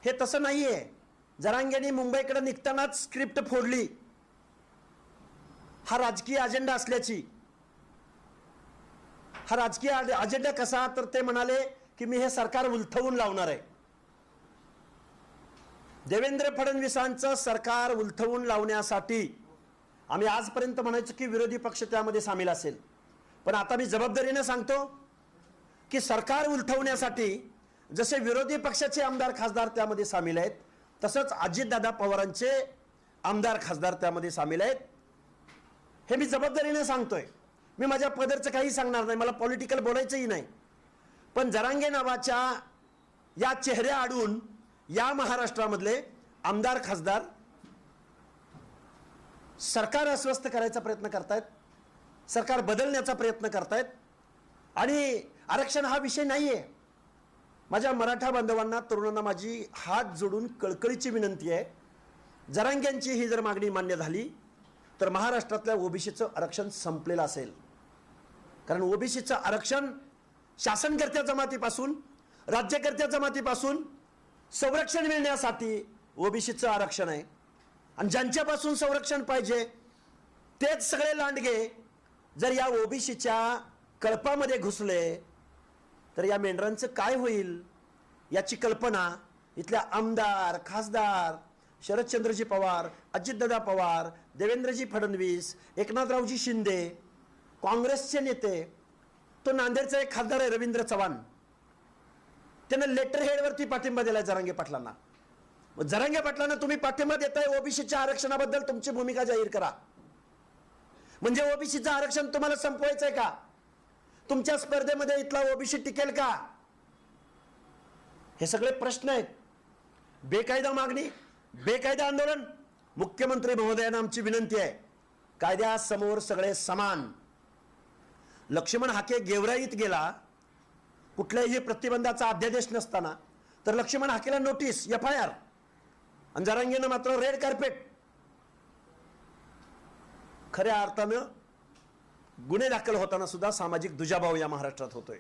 हे तसं नाहीये. जरांगेंनी मुंबईकडे निघतानाच स्क्रिप्ट फोडली, हा राजकीय अजेंडा असल्याची. हा राजकीय अजेंडा कसा, तर ते म्हणाले की मी हे सरकार उलथवून लावणार आहे. देवेंद्र फडणवीसांचं सरकार उलथवून लावण्यासाठी आम्ही आजपर्यंत म्हणायचो की विरोधी पक्ष त्यामध्ये सामील असेल, पण आता मी जबाबदारीने सांगतो की सरकार उलथवण्यासाठी जसे विरोधी पक्षाचे आमदार खासदार त्यामध्ये सामील आहेत, तसंच अजितदादा पवारांचे आमदार खासदार त्यामध्ये सामील आहेत. हे मी जबाबदारीने सांगतोय. मी माझ्या पदरचं काही सांगणार नाही, मला पॉलिटिकल बोलायचंही नाही. पण जरांगे नावाच्या या चेहऱ्या आडून या महाराष्ट्रामधले आमदार खासदार सरकार अस्वस्थ करायचा प्रयत्न करतायत, सरकार बदलण्याचा प्रयत्न करतायत. आणि आरक्षण हा विषय नाहीये. माझ्या मराठा बांधवांना, तरुणांना माझी हात जोडून कळकळीची विनंती आहे, जरांग्यांची ही जर मागणी मान्य झाली तर महाराष्ट्रातल्या ओबीसीचं आरक्षण संपलेलं असेल. कारण ओबीसीचं आरक्षण शासनकर्त्या जमातीपासून, राज्यकर्त्या जमातीपासून संरक्षण मिळण्यासाठी ओबीसीचं आरक्षण आहे. आणि ज्यांच्यापासून संरक्षण पाहिजे तेच सगळे लांडगे जर या ओबीसीच्या कळपामध्ये घुसले तर या मेंढरांचं काय होईल याची कल्पना इथल्या आमदार खासदार शरदचंद्रजी पवार, अजितदादा पवार, देवेंद्रजी फडणवीस, एकनाथरावजी शिंदे, काँग्रेसचे नेते, तो नांदेडचा एक खासदार आहे रवींद्र चव्हाण, त्यानं लेटर हेडवरती पाठिंबा दिलाय जरांगे पाटलांना. जरांगे पाटलांना तुम्ही पाठिंबा देताय, ओबीसीच्या आरक्षणाबद्दल तुमची भूमिका जाहीर करा. म्हणजे ओबीसीचं आरक्षण तुम्हाला संपवायचंय का? तुमच्या स्पर्धेमध्ये इथला ओबीसी टिकेल का? हे सगळे प्रश्न आहेत. बेकायदा मागणी, बेकायदा आंदोलन. मुख्यमंत्री महोदयांना आमची विनंती आहे, कायद्यासमोर सगळे समान. लक्ष्मण हाके गेवराईत गेला कुठल्याही प्रतिबंधाचा अध्यादेश नसताना, तर लक्ष्मण हाकेला नोटीस, FIR, आणि जरांगेनं मात्र रेड कार्पेट. खऱ्या अर्थानं गुन्हे दाखल होताना सुद्धा सामाजिक दुजाभाव या महाराष्ट्रात होतोय.